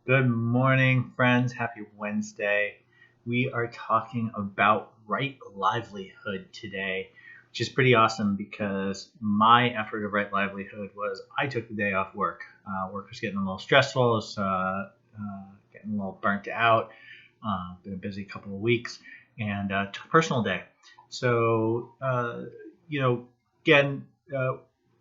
Good morning, friends. Happy Wednesday. We are talking about right livelihood today, which is pretty awesome because my effort of right livelihood was I took the day off work. Work was getting a little stressful, I was getting a little burnt out. Been a busy couple of weeks and took a personal day. So, you know, again,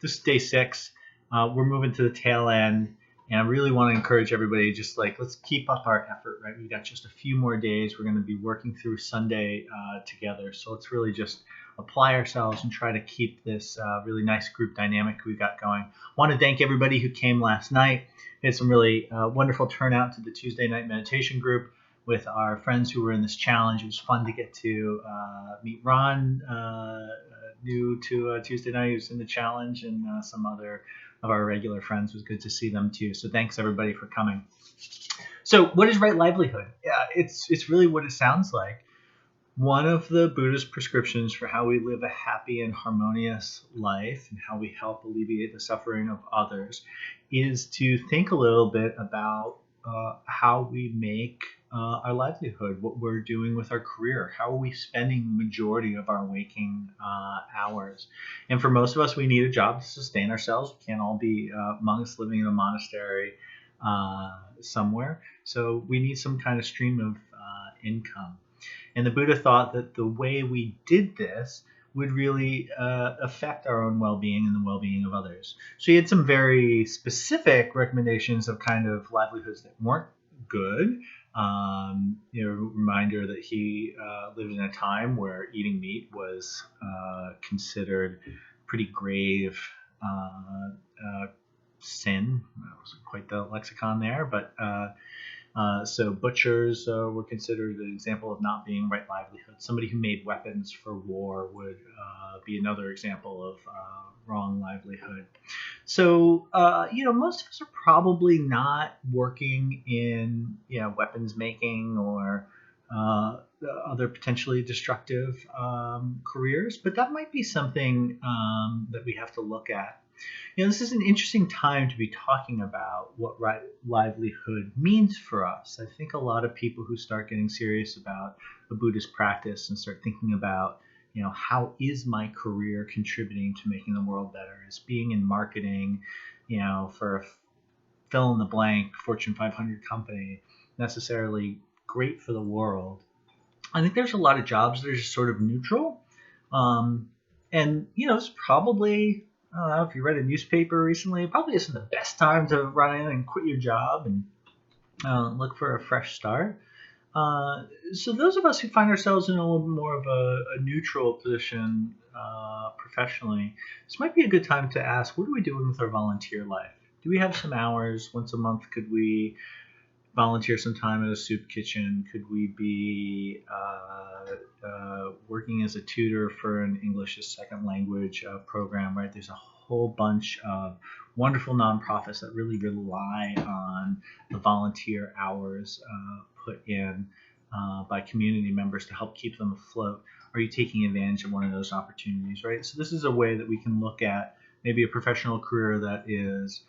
this is day 6. We're moving to the tail end. And I really want to encourage everybody, just like, let's keep up our effort, right? We got just a few more days. We're going to be working through Sunday together. So let's really just apply ourselves and try to keep this really nice group dynamic we got going. I want to thank everybody who came last night. We had some really wonderful turnout to the Tuesday night meditation group with our friends who were in this challenge. It was fun to get to meet Ron, new to Tuesday night, who's in the challenge, and some other of our regular friends. It was good to see them too. So thanks everybody for coming. So what is right livelihood? Yeah, it's really what it sounds like. One of the Buddhist prescriptions for how we live a happy and harmonious life and how we help alleviate the suffering of others is to think a little bit about how we make our livelihood, what we're doing with our career, how are we spending the majority of our waking hours. And for most of us, we need a job to sustain ourselves. We can't all be monks living in a monastery somewhere. So we need some kind of stream of income. And the Buddha thought that the way we did this would really affect our own well-being and the well-being of others. So he had some very specific recommendations of kind of livelihoods that weren't good. Reminder that he lived in a time where eating meat was considered pretty grave sin. That wasn't quite the lexicon there, but so butchers were considered an example of not being right livelihood. Somebody who made weapons for war would be another example of wrong livelihood. So, most of us are probably not working in, weapons making or other potentially destructive careers, but that might be something that we have to look at. This is an interesting time to be talking about what right livelihood means for us. I think a lot of people who start getting serious about a Buddhist practice and start thinking about, how is my career contributing to making the world better? Is being in marketing, for a fill in the blank Fortune 500 company necessarily great for the world? I think there's a lot of jobs that are just sort of neutral. It's probably, I don't know if you read a newspaper recently, it probably isn't the best time to run in and quit your job and look for a fresh start. So those of us who find ourselves in a little bit more of a neutral position professionally, this might be a good time to ask, what are we doing with our volunteer life? Do we have some hours once a month? Could we volunteer some time at a soup kitchen? Could we be working as a tutor for an English as second language program, right? There's a whole bunch of wonderful nonprofits that really rely on the volunteer hours put in by community members to help keep them afloat. Are you taking advantage of one of those opportunities, right? So this is a way that we can look at maybe a professional career that is,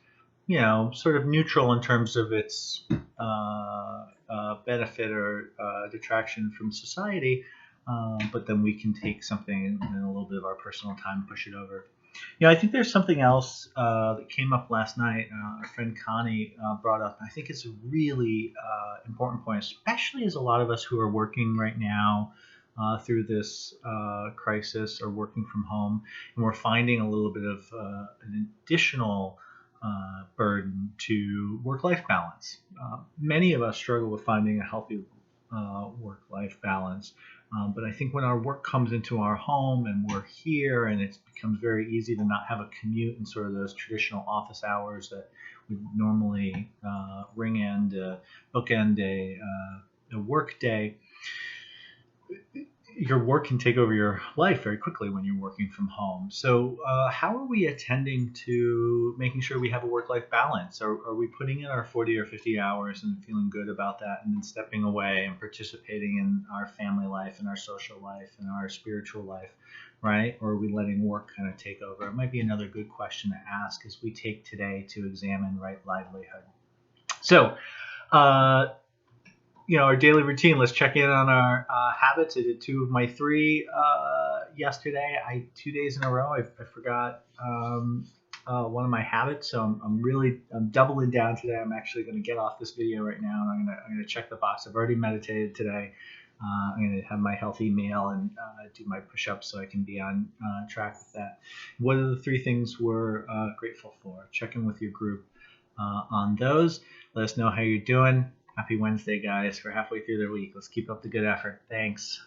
sort of neutral in terms of its benefit or detraction from society, but then we can take something in a little bit of our personal time and push it over. I think there's something else that came up last night. Our friend Connie brought up. I think it's a really important point, especially as a lot of us who are working right now through this crisis or working from home, and we're finding a little bit of an additional burden to work-life balance. Many of us struggle with finding a healthy work-life balance. But I think when our work comes into our home and we're here, and it becomes very easy to not have a commute in sort of those traditional office hours that we normally bookend a work day, your work can take over your life very quickly when you're working from home. So how are we attending to making sure we have a work-life balance? Are we putting in our 40 or 50 hours and feeling good about that, and then stepping away and participating in our family life and our social life and our spiritual life, right? Or are we letting work kind of take over? It might be another good question to ask as we take today to examine right livelihood. So uh, our daily routine. Let's check in on our habits. I did 2 of my 3 yesterday. 2 days in a row. I forgot one of my habits, so I'm doubling down today. I'm actually going to get off this video right now, and I'm gonna check the box. I've already meditated today. I'm going to have my healthy meal and do my push-ups so I can be on track with that. What are the 3 things we're grateful for? Check in with your group on those. Let us know how you're doing. Happy Wednesday, guys. We're halfway through the week. Let's keep up the good effort. Thanks.